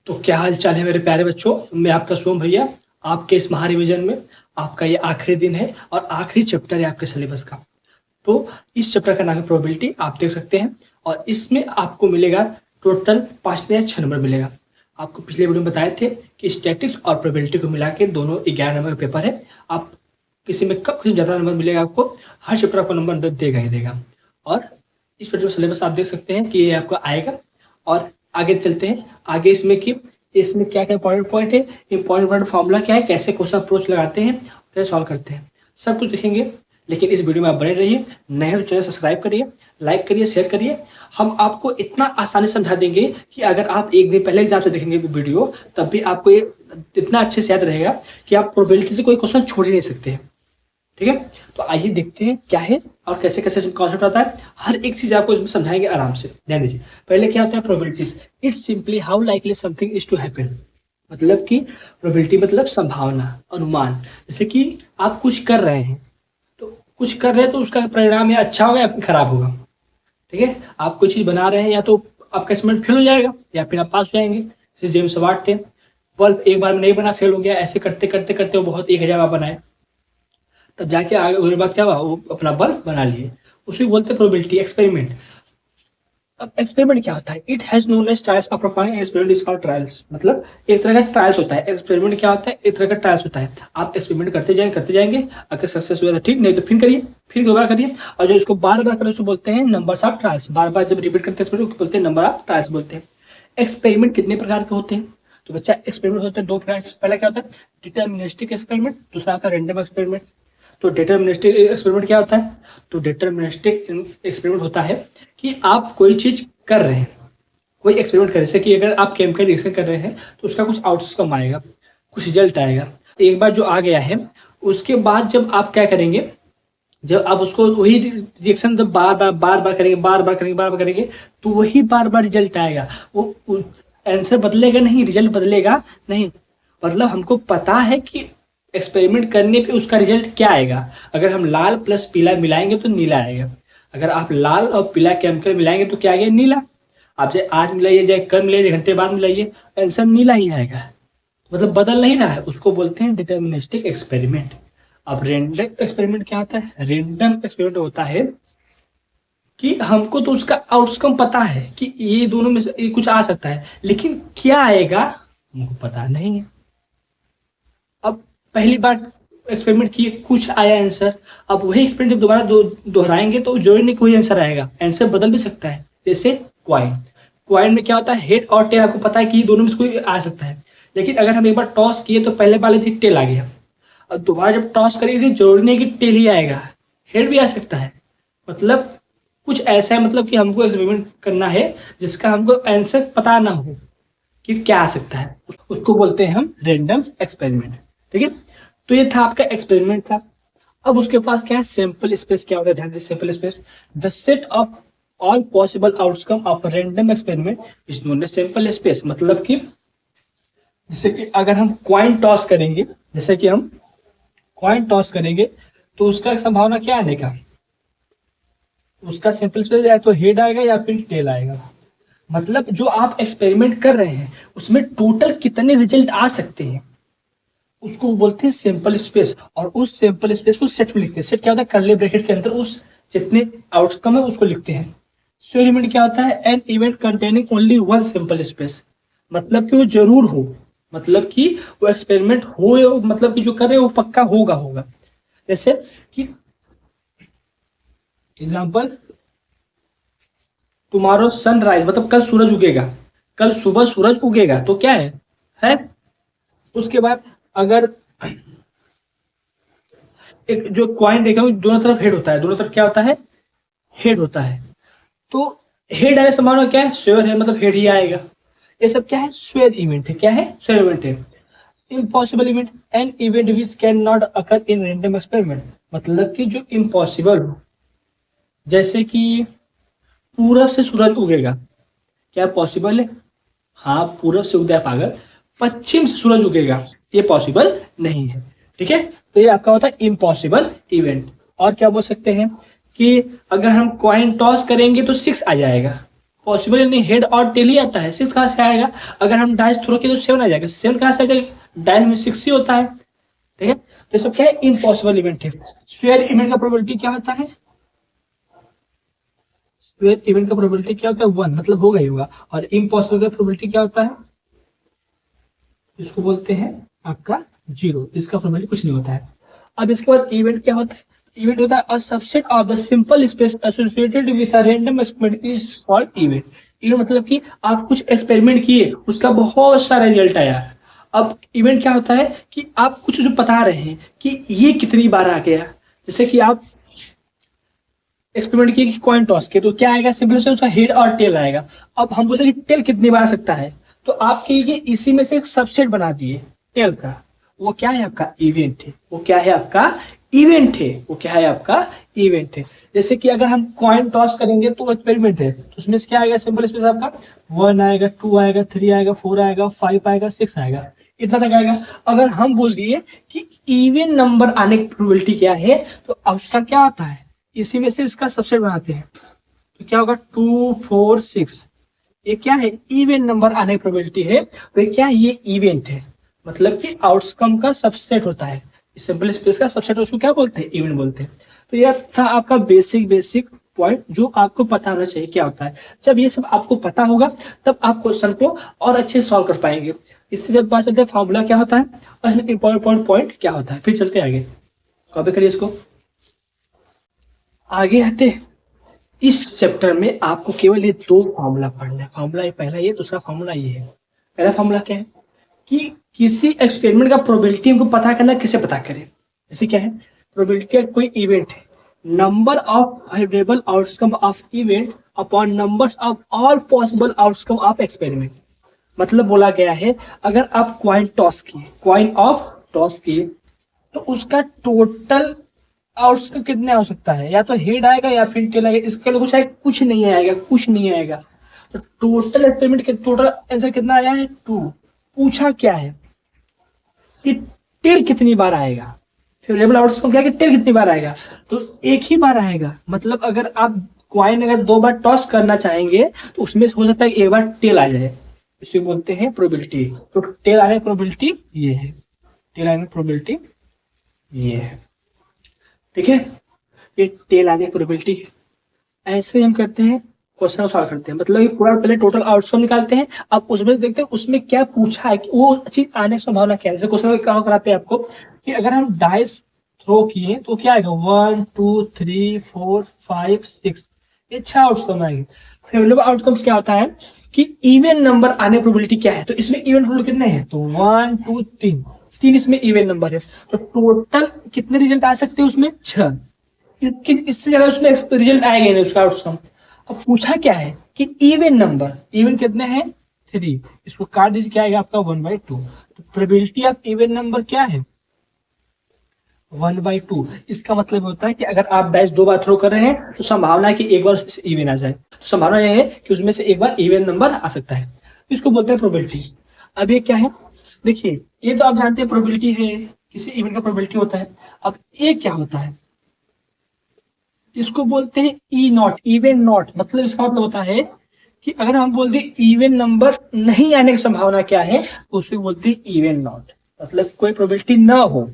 तो क्या हाल चाल है मेरे प्यारे बच्चों। मैं आपका सोम भैया। आपके इस महारिविजन में आपका ये आखिरी दिन है और आखिरी चैप्टर है आपके सिलेबस का। तो इस चैप्टर का नाम है प्रोबेबिलिटी, आप देख सकते हैं। और इसमें आपको मिलेगा टोटल 5 या 6 नंबर मिलेगा। आपको पिछले वीडियो में बताए थे कि स्टैटिक्स और प्रोबेबिलिटी को मिला के दोनों 11 नंबर का पेपर है। आप किसी में कम ज़्यादा नंबर मिलेगा, आपको हर चैप्टर आपको नंबर देगा ही देगा। और इस पर्टिकुलर सिलेबस आप देख सकते हैं कि ये आपको आएगा। और आगे चलते हैं आगे इसमें कि इसमें क्या क्या इंपॉर्टेंट पॉइंट है, इंपॉर्टेंट फॉर्मूला क्या है, कैसे क्वेश्चन अप्रोच लगाते हैं, कैसे सॉल्व करते हैं, सब कुछ देखेंगे। लेकिन इस वीडियो में आप बने रहिए। नए हो तो चैनल सब्सक्राइब करिए, लाइक करिए, शेयर करिए। हम आपको इतना आसानी समझा देंगे कि अगर आप एक दिन पहले एग्जाम से देखेंगे वीडियो तब भी आपको ये इतना अच्छे से याद रहेगा कि आप प्रोबेबिलिटी से कोई क्वेश्चन छोड़ ही नहीं सकते हैं। ठीक है, तो आइए देखते हैं क्या है और कैसे कैसे कॉन्सेप्ट आता है। हर एक चीज आपको इसमें समझाएंगे आराम से, ध्यान दीजिए। पहले क्या होता है probabilities. It's simply how likely something is to happen. मतलब कि प्रोबेबिलिटी मतलब संभावना, अनुमान। जैसे कि आप कुछ कर रहे हैं, तो कुछ कर रहे हैं तो उसका परिणाम या अच्छा होगा या फिर खराब होगा। ठीक है, आप कोई चीज बना रहे हैं या तो आपका एक्सपेरिमेंट फेल हो जाएगा या फिर आप पास हो जाएंगे। जैसे जेम्स वाट थे, बल्ब एक बार में नहीं बना, फेल हो गया। ऐसे करते करते करते वो बहुत 1000 बार बनाए, तब जाके आगे उसके बाद क्या हुआ, वो अपना बल्ब बना लिए। उसी बोलते हैं प्रोबेबिलिटी, एक्सपेरिमेंट। अब एक्सपेरिमेंट क्या होता है, it has no less trials of performing experiment is called trials. मतलब एक तरह का ट्रायल्स होता है। एक्सपेरिमेंट क्या होता है, एक तरह का ट्रायल्स होता है। आप एक्सपेरिमेंट करते जाएंगे, अगर सक्सेस हुआ तो ठीक, नहीं तो फिर करिए, फिर दोबारा करिए। और जो इसको बार बार करें उसको बोलते हैं नंबर्स ऑफ ट्रायल्स। बार बार जब रिपीट करते हैं एक्सपेरिमेंट बोलते हैं नंबर ऑफ ट्रायल्स बोलते हैं। एक्सपेरिमेंट कितने प्रकार के होते हैं, तो बच्चा एक्सपेरिमेंट होते हैं 2 प्रकार। पहला क्या होता है डिटर्मिनिस्टिक एक्सपेरिमेंट, दूसरा होता है रैंडम एक्सपेरिमेंट। तो डिटर्मिनिस्टिक एक्सपेरिमेंट क्या होता है, तो डिटर्मिनिस्टिक एक्सपेरिमेंट होता है कि आप कोई चीज कर रहे हैं, कोई एक्सपेरिमेंट कर रहे हैं। जैसे कि अगर आप केमिकल रिएक्शन कर रहे हैं तो उसका कुछ आउटकम आएगा, कुछ रिजल्ट आएगा। एक बार जो आ गया है उसके बाद जब आप क्या करेंगे, जब आप उसको वही रिएक्शन जब बार बार करेंगे तो वही बार बार रिजल्ट आएगा। वो आंसर बदलेगा नहीं, रिजल्ट बदलेगा नहीं। मतलब हमको पता है कि एक्सपेरिमेंट करने पे उसका रिजल्ट क्या आएगा। अगर हम लाल प्लस पीला मिलाएंगे तो नीला आएगा। अगर आप लाल और पीला केमिकल मिलाएंगे तो क्या आएगा, नीला। आप चाहे आज मिलाइए, चाहे कल मिलाइए, घंटे बाद मिलाइए, आंसर नीला ही आएगा। मतलब बदल नहीं रहा है, उसको बोलते हैं डिटर्मिनिस्टिक एक्सपेरिमेंट। अब रैंडम एक्सपेरिमेंट क्या होता है, रैंडम एक्सपेरिमेंट होता है कि हमको तो उसका आउटकम पता है कि ये दोनों में से कुछ आ सकता है, लेकिन क्या आएगा हमको पता नहीं है। अब पहली बार एक्सपेरिमेंट किए, कुछ आया आंसर। अब वही एक्सपेरिमेंट जब दोबारा दोहराएंगे तो जरूरी नहीं कोई आंसर आएगा, आंसर बदल भी सकता है। जैसे क्वाइन में क्या होता है, हेड और टेल आपको पता है कि दोनों में से कोई आ सकता है। लेकिन अगर हम एक बार टॉस किए तो पहले वाले थी टेल आ गया, और दोबारा जब टॉस करेंगे जरूरी नहीं कि टेल ही आएगा, हेड भी आ सकता है। मतलब कुछ ऐसा है, मतलब कि हमको एक्सपेरिमेंट करना है जिसका हमको आंसर पता ना हो कि क्या आ सकता है, उसको बोलते हैं हम रैंडम एक्सपेरिमेंट। ठीक है, तो ये था आपका एक्सपेरिमेंट था। अब उसके पास क्या है, सैंपल स्पेस। क्या होता है, ध्यान दीजिए, sample space the set of all possible outcome of random experiment is known as sample space. मतलब कि जैसे कि अगर हम कॉइन टॉस करेंगे, जैसे कि हम कॉइन टॉस करेंगे तो उसका संभावना क्या आने का, उसका सैंपल स्पेस या तो हेड आएगा या फिर टेल आएगा। मतलब जो आप एक्सपेरिमेंट कर रहे हैं उसमें टोटल कितने रिजल्ट आ सकते हैं उसको बोलते हैं सैंपल स्पेस। और उस सैंपल स्पेस को सेट में लिखते हैं। सेट क्या होता है, कर्ली ब्रैकेट के अंदर उस जितने आउटकम है उसको लिखते हैं। सो एलिमेंट क्या होता है, an event containing only one sample space. मतलब कि वो जरूर हो, मतलब कि वो एक्सपेरिमेंट हो, मतलब कि जो कर रहे हो वो पक्का होगा। जैसे कि एग्जाम्पल, टुमारो सनराइज, मतलब कल सूरज उगेगा, कल सुबह सूरज उगेगा, तो क्या है? उसके बाद अगर एक जो क्वाइन देखा दोनों तरफ हेड होता है, दोनों तरफ क्या होता है, हेड होता है। तो हेड आने संभावना क्या है, श्योर है, मतलब हेड ही आएगा। ये सब क्या है, श्योर इवेंट है। क्या है, श्योर इवेंट है। Impossible event, an event which can not occur in random experiment. मतलब कि जो इम्पॉसिबल हो, जैसे कि पूरब से सूरज उगेगा, क्या पॉसिबल है? हाँ, पूरब से उगता है पागल, पश्चिम से सूरज उगेगा ये पॉसिबल नहीं है। ठीक है, तो ये आपका होता है इम्पॉसिबल इवेंट। और क्या बोल सकते हैं कि अगर हम कॉइन टॉस करेंगे तो 6 आ जाएगा, पॉसिबल नहीं, हेड और टेल ही आता है, 6 कहाँ से आएगा? अगर हम डाइस थ्रो किए तो 7 आ जाएगा, 7 कहाँ से आ जाएगा? डाइस में 6 ही होता है, ठीक है। तो सब क्या है? इम्पॉसिबल इवेंट है। स्फीयर इवेंट का प्रोबेबिलिटी क्या होता है? स्फीयर इवेंट का प्रोबेबिलिटी क्या होता है? 1, मतलब होगा ही होगा। और इम्पॉसिबल का प्रोबेबिलिटी क्या होता है? इसको बोलते हैं आपका 0, इसका प्रोबेबिलिटी कुछ नहीं होता है। अब इसके बाद इवेंट क्या होता है? इवेंट होता है a subset of the simple space associated with a random experiment is called event. Event मतलब कि आप कुछ एक्सपेरिमेंट किए, उसका बहुत सारा रिजल्ट आया। अब इवेंट क्या होता है कि आप कुछ जो बता रहे हैं कि ये कितनी बार आ गया। जैसे कि आप एक्सपेरिमेंट किए कि कॉइन टॉस के, तो क्या आएगा? सिंपल से उसका हेड और टेल आएगा। अब हम पूछे कि टेल कितनी बार आ सकता है, तो आपके ये इसी में से एक सबसेट बना दिए टेल का। वो क्या है? आपका इवेंट है। वो क्या है? आपका इवेंट है। वो क्या है? आपका इवेंट है। जैसे कि अगर हम कॉइन टॉस करेंगे तो एक्सपेरिमेंट है, तो उसमें से क्या आएगा? सिंपल स्पेस आपका 1 आएगा, 2 आएगा, 3 आएगा, 4 आएगा, 5 आएगा, 6 आएगा, इतना तक आएगा। अगर हम बोल दिए कि इवन नंबर आने की प्रोबेबिलिटी क्या है, तो उसका क्या होता है? इसी में से इसका सबसेट बनाते हैं, तो क्या होगा? 2, 4, 6। ये क्या है? इवेंट नंबर आने की प्रोबेबिलिटी है। तो ये क्या है? ये इवेंट है, मतलब कि आउटकम का सबसेट होता है। सिंपल स्पेस का सबसेट उसको क्या बोलते हैं? इवेंट बोलते हैं। तो यह था आपका बेसिक पॉइंट जो आपको पता होना चाहिए क्या होता है। जब ये सब आपको पता होगा तब आप क्वेश्चन को और अच्छे से सॉल्व कर पाएंगे। इससे जब बात चलते हैं फॉर्मूला क्या होता है और इसमें इंपॉर्टेंट पॉइंट क्या होता है, फिर चलते आगे। कॉपी करिए इसको। आगे आते इस चैप्टर में आपको केवल ये 2 फॉर्मूला पढ़ना है। फॉर्मूला पहला ये, दूसरा फॉर्मूला ये है। पहला फॉर्मूला क्या है कि किसी एक्सपेरिमेंट का प्रोबेबिलिटी हमको पता करना, कैसे पता करें? जैसे क्या है? प्रोबेबिलिटी का कोई इवेंट है, number of favourable outcome of event upon numbers of all possible outcome of experiment. मतलब बोला गया है अगर आप कॉइन टॉस किए, कॉइन ऑफ टॉस किए, तो उसका टोटल आउटकम कितने हो सकता है? या तो हेड आएगा या फिर टेल आएगा। इसके लिए कुछ आएगा? कुछ नहीं आएगा, कुछ नहीं आएगा। तो टोटल एक्सपेरिमेंट के टोटल आंसर कितना आया है? 2। पूछा क्या है कि टेल कितनी बार आएगा? फेवरेबल आउटकम क्या है कि टेल कितनी बार आएगा? तो एक ही बार आएगा। मतलब अगर आप कॉइन अगर 2 बार टॉस करना चाहेंगे तो उसमें से हो सकता है एक बार टेल आ जाए, इसे बोलते हैं प्रोबेबिलिटी। तो टेल आने की प्रोबेबिलिटी ये है, टेल आने की प्रोबेबिलिटी ये है, ठीक है। ये टेल आने की प्रोबेबिलिटी है। ऐसे हम करते हैं, क्वेश्चन को सॉल्व करते हैं। मतलब ये पूरा पहले टोटल आउटकम निकालते हैं, अब उसमें देखते हैं उसमें क्या पूछा है कि वो चीज आने की संभावना क्या है। जैसे क्वेश्चन क्या कराते हैं आपको कि अगर हम डाइस थ्रो किए तो क्या आएगा? 1, 2, 3, 4, 5, 6, ये 6 आउटकम आएंगे। फेवरेबल आउटकम्स क्या होता है कि इवन नंबर आने की प्रोबेबिलिटी क्या है? तो इसमें इवन प्रोबेबिलिटी कितने हैं? तो 1, 2, 3 इसमें इवन नंबर है। तो टोटल कितने रिजल्ट आ सकते हैं उसमें? 6। इससे ज्यादा उसमें रिजल्ट आएगा नहीं उसका आउटकम। अब पूछा क्या है कि इवन नंबर, इवन कितने हैं? 3। इसको काट दीजिए, क्या आएगा आपका? 1/2। तो प्रोबेबिलिटी ऑफ इवन नंबर क्या है? 1/2। इसका मतलब होता है कि अगर आप डाइस 2 बार थ्रो कर रहे हैं तो संभावना है कि एक बार उसमें से इवन आ जाए। तो संभावना यह है कि उसमें से एक बार इवन नंबर आ सकता है, इसको बोलते हैं प्रोबेबिलिटी। अब ये क्या है? देखिए, ये तो आप जानते हैं प्रोबेबिलिटी है, किसी इवेंट का प्रोबेबिलिटी होता है। अब ये क्या होता है? इसको बोलते हैं ई नॉट, इवन नॉट। मतलब इसका मतलब होता है कि अगर हम बोलते हैं इवन नंबर नहीं आने की संभावना क्या है, तो उसको बोलते हैं इवन नॉट। मतलब कोई प्रोबेबिलिटी ना हो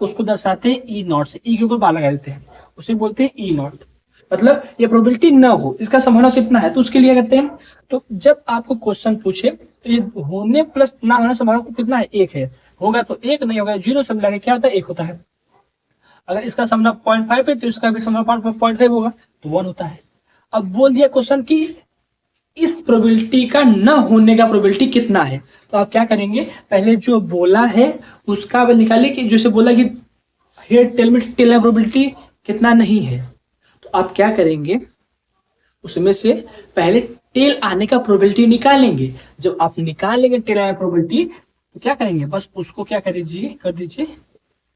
उसको दर्शाते हैं ई नॉट से, ई के ऊपर बाल लगा देते हैं, उसे बोलते हैं ई नॉट। मतलब ये प्रोबेबिलिटी ना हो, इसका संभावना कितना है, तो उसके लिए करते हैं। तो जब आपको क्वेश्चन पूछे तो ये होने प्लस ना होने संभावना कितना है? 1 है। होगा तो 1, नहीं होगा 0 से मिला के क्या होता है? 1 होता है। अगर इसका संभावना 0.5 है तो इसका भी संभावना 0.5 होगा, तो 1 होता है। अब बोल दिया क्वेश्चन की इस प्रोबेबिलिटी का न होने का प्रोबेबिलिटी कितना है, तो आप क्या करेंगे? पहले जो बोला है उसका निकालिए कि जैसे बोला कि हेड टेल में टेल का प्रोबेबिलिटी कितना नहीं है, तो आप क्या करेंगे? उसमें से पहले टेल आने का प्रोबेबिलिटी निकालेंगे। जब आप निकालेंगे टेल आने का प्रोबेबिलिटी तो क्या करेंगे? बस उसको क्या कर दीजिए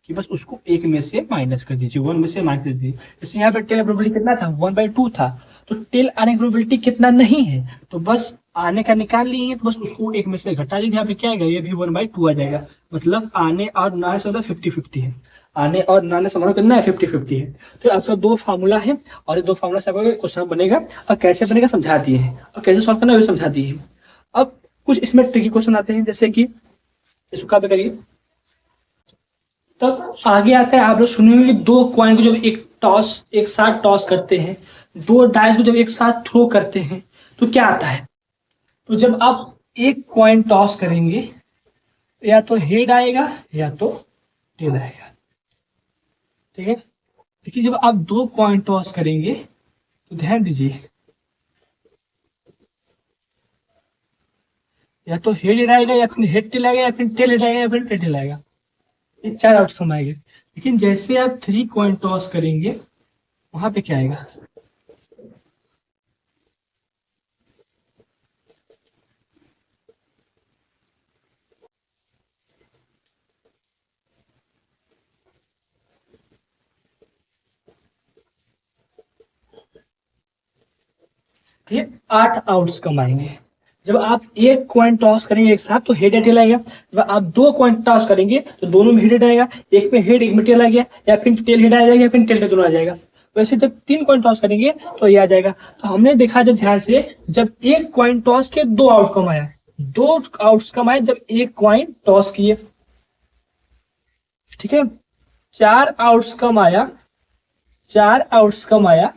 कि बस उसको 1 में से माइनस कर दीजिए, 1 में से माइनस कर दीजिए। जैसे यहाँ पे टेल का प्रोबेबिलिटी कितना था? 1/2 था। तो टेल आने की प्रोबेबिलिटी कितना नहीं है, तो बस आने का निकाल लिए, तो बस उसको 1 में से घटा दीजिए। यहाँ पे क्या आएगा? ये भी 1/2 आ जाएगा। मतलब आने और ना से 50-50 है। आने और ना आने संभावना कितना है 50-50 है। तो आपका 2 फार्मूला है और ये 2 फार्मूला से आपका क्वेश्चन बनेगा और कैसे बनेगा समझा दिए हैं और कैसे सॉल्व करना है वो समझा दिए हैं। अब कुछ इसमें ट्रिकी क्वेश्चन आते हैं, जैसे कि इसको कॉपी करिए। तब आगे आता है, आप लोग सुने होंगे 2 कॉइन को जब एक साथ टॉस करते हैं, 2 डाइस को जब एक साथ थ्रो करते हैं तो क्या आता है। तो जब आप एक कॉइन टॉस करेंगे या तो हेड आएगा या तो टेल आएगा, ठीक है। देखिए जब आप 2 कॉइन टॉस करेंगे तो ध्यान दीजिए, या तो हेड आएगा या फिर हेड टेल आएगा या फिर टेल हेड आएगा या फिर टेल टेल आएगा, ये 4 आउटकम आएंगे। लेकिन जैसे आप 3 कॉइन टॉस करेंगे वहां पे क्या आएगा, ये 8 आउटकम आएंगे। जब आप एक कॉइन टॉस करेंगे एक साथ तो हेड या टेल आएगा। जब आप 2 कॉइन टॉस करेंगे तो दोनों में हेड आएगा, एक में हेड एक में टेल आ गया, या फिर टेल हेड आ जाएगा या फिर टेल टेल दोनों आ जाएगा। वैसे जब 3 कॉइन टॉस करेंगे तो ये आ जाएगा। तो हमने देखा जब ध्यान से, जब एक कॉइन टॉस के 2 आउटकम आया, 2 आउटकम आए जब एक कॉइन टॉस किए, ठीक है। 4 आउटकम आया, 4 आउटकम आया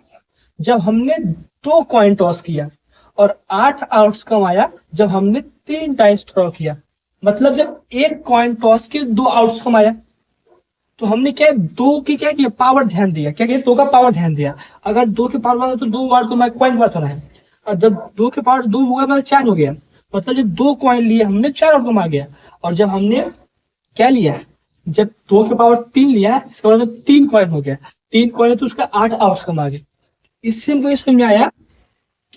जब हमने 2 कॉइन टॉस किया, और 8 आउटकम आया जब हमने 3 टाइम्स थ्रो किया। मतलब जब एक कॉइन टॉस के 2 आउटकम आया तो हमने क्या 2 की क्या किया पावर ध्यान दिया, क्या किया 2 का पावर ध्यान दिया। अगर 2 के पावर वाला तो 2 बार तो कॉइन बात होना है, और जब 2 के पावर 2 हुआ मतलब 4 हो गया। मतलब जब 2 कॉइन लिए हमने 4 आउटकम आ गया। और जब हमने क्या लिया, जब 2 के पावर 3 लिया इसका मतलब 3 कॉइन हो गया, 3 कॉइन है तो उसका 8 आउटकम आ गया। इससे हमको ये समझ में आया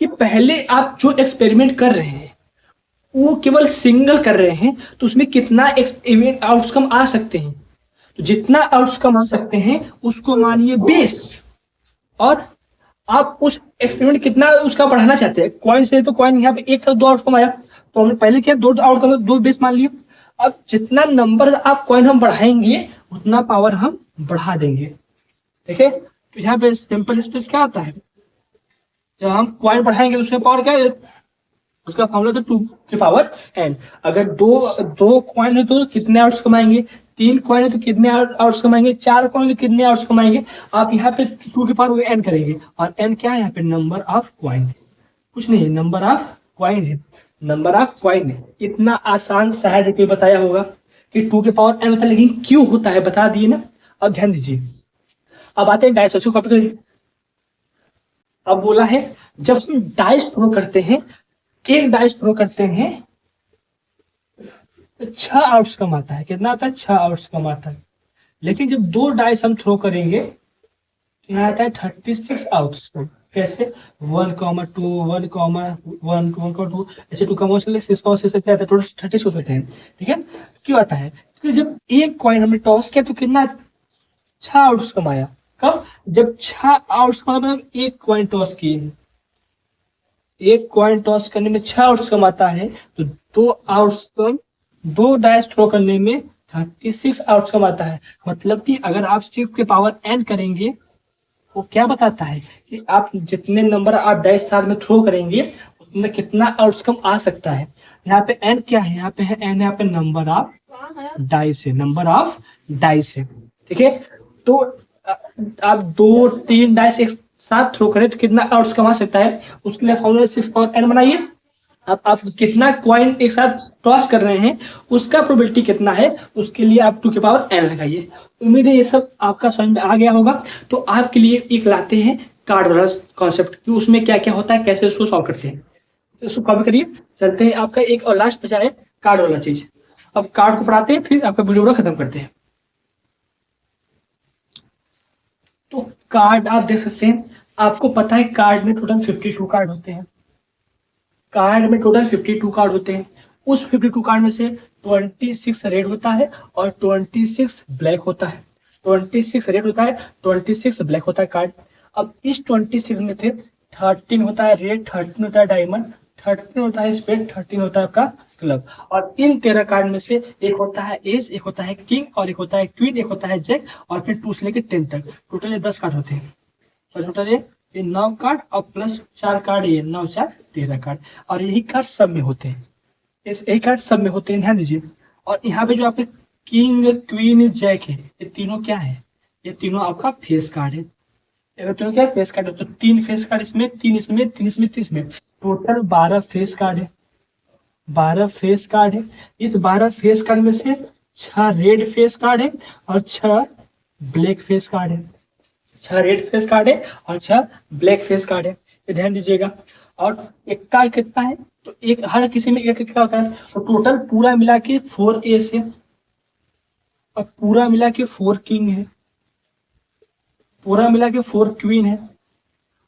कि पहले आप जो एक्सपेरिमेंट कर रहे हैं वो केवल सिंगल कर रहे हैं तो उसमें कितना आउटकम आ सकते हैं, तो जितना आउटकम आ सकते हैं उसको मानिए बेस, और आप उस एक्सपेरिमेंट कितना उसका बढ़ाना चाहते हैं। कॉइन से तो कॉइन यहाँ पे एक था 2 आउटकम आया तो हमने पहले क्या 2 आउटकम 2 बेस मान लिए। अब जितना नंबर आप कॉइन हम बढ़ाएंगे उतना पावर हम बढ़ा देंगे, ठीक है। तो यहाँ पे सिंपल स्पेस क्या आता है, जब हम कॉइन बढ़ाएंगे तो उसका पावर क्या है, उसका फॉर्मूला तो 2 के पावर n। अगर दो कॉइन है तो कितने आउट्स कमाएंगे, 3 कॉइन है तो कितने आउट्स कमाएंगे, 4 कॉइन है तो कितने आउट्स कमाएंगे। आप यहाँ पे 2 के पावर n करेंगे, और n क्या है यहाँ पे नंबर ऑफ कॉइन है, कुछ नहीं है, नंबर ऑफ कॉइन है, नंबर ऑफ कॉइन है। इतना आसान शायद कोई बताया होगा कि 2 के पावर n होता है, लेकिन क्यों होता है बता दिए ना। अब ध्यान दीजिए, अब आते हैं डाइस, अच्छी कॉपी करिए। अब बोला है जब हम डाइस थ्रो करते हैं, एक डाइस थ्रो करते हैं तो 6 आउटकम आता है। कितना आता है, 6 आउटकम आता है। लेकिन जब 2 डाइस हम थ्रो करेंगे तो यहाँ आता है 36 आउटकम। कैसे 1, 2, 1, 1, 2 ऐसे 2, 6 क्या आता है, टोटल 36 होते हैं, ठीक है। क्यों आता है, क्योंकि जब एक कॉइन हमने टॉस किया तो कितना 6 आउटकम आया। कब, जब 6 आउटकम मतलब एक कॉइन टॉस किए हैं, एक कॉइन टॉस करने में 6 आउटकम आता है, तो 2 आउटकम 2 डाइस थ्रो करने में 36 आउटकम आता है। मतलब कि अगर आप 6 के पावर n करेंगे, वो क्या बताता है कि आप जितने नंबर आप डाइस साथ में थ्रो करेंगे उतना कितना आउटकम आ सकता है। यहाँ पे n क्या है, यहाँ पे है n, यहाँ पे नंबर ऑफ डाइस है, नंबर ऑफ डाइस है, ठीक है। तो आप 2-3 डाइस एक साथ थ्रो करें तो कितना आउट्स कमा सकता है, उसके लिए फॉर्मूला 6 पावर n बनाइए। अब आप कितना कॉइन एक साथ टॉस कर रहे हैं उसका प्रोबेबिलिटी कितना है, उसके लिए आप 2 के पावर n लगाइए। उम्मीद है ये सब आपका समझ में आ गया होगा। तो आपके लिए एक लाते हैं कार्ड वाला कॉन्सेप्ट कि उसमें क्या क्या होता है, कैसे उसको सॉल्व करते हैं। इसको कॉपी करिए, चलते हैं। आपका एक और लास्ट बचा है कार्ड वाला चीज। अब कार्ड को पढ़ाते हैं फिर आपका वीडियो खत्म करते हैं। तो कार्ड आप देख सकते हैं, आपको पता है कार्ड में टोटल 52 कार्ड होते हैं। कार्ड में टोटल 52 कार्ड होते हैं। उस 52 कार्ड में से 26 रेड होता है और 26 ब्लैक होता है। 26 रेड होता है, 26 ब्लैक होता है कार्ड। अब इस 26 में थे 13 होता है रेड, 13 होता है डायमंड, 13 होता है स्पेड, 13 होता है आपका क्लब। और इन 13 कार्ड में से एक होता है एस, एक होता है किंग, और एक होता है क्वीन, एक होता है जैक, और फिर 2 से लेकर 10 तक टोटल ये 10 कार्ड होते हैं। तो टोटल ये 9 कार्ड और प्लस 4 कार्ड, ये 9 4 13 कार्ड, और यही कार्ड सब में होते हैं। यही कार्ड सब में होते हैं, ध्यान दीजिए। और यहाँ पे जो आपके किंग, क्वीन, जैक है, ये तीनों क्या है? ये तीनों आपका फेस कार्ड है। ये तीनों क्या फेस कार्ड है? तो 3 फेस कार्ड इसमें, 3 इसमें, 3 इसमें, 3 इसमें, टोटल 12 फेस कार्ड है। 12 फेस कार्ड है। इस 12 फेस कार्ड में से 6 रेड फेस कार्ड है और 6 ब्लैक फेस कार्ड है। 6 रेड फेस कार्ड है और 6 ब्लैक फेस कार्ड है, ये ध्यान दीजिएगा। और एक कार्ड कितना है? तो एक हर किसी में एक क्या होता है? तो टोटल पूरा मिला के 4 एस है, और पूरा मिला के 4 किंग है, पूरा मिला के 4 क्वीन है,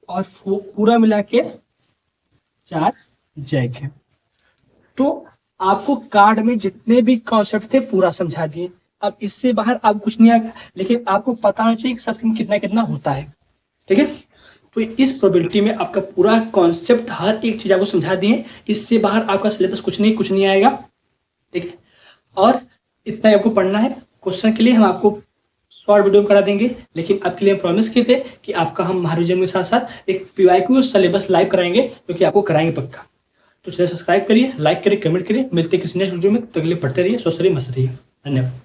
और पूरा मिला के 4 जैक है। तो आपको कार्ड में जितने भी कॉन्सेप्ट थे पूरा समझा दिए। अब इससे बाहर आप कुछ नहीं आएगा, लेकिन आपको पता होना चाहिए कि सब कितना कितना होता है, ठीक है। तो इस प्रोबेबिलिटी में आपका पूरा कॉन्सेप्ट, हर एक चीज आपको समझा दिए। इससे बाहर आपका सिलेबस कुछ नहीं आएगा, ठीक है। और इतना ही आपको पढ़ना है। क्वेश्चन के लिए हम आपको शॉर्ट वीडियो करा देंगे, लेकिन आपके लिए प्रॉमिस किए थे कि आपका हम महारिविजन के साथ साथ एक PYQ सिलेबस लाइव कराएंगे, क्योंकि आपको कराएंगे पक्का। तो चैनल सब्सक्राइब करिए, लाइक करिए, कमेंट करिए। मिलते हैं किसी नेक्स्ट वीडियो में, तो अगले पढ़ते रहिए, स्वस्थ रहिए, मस्त रहिए। धन्यवाद।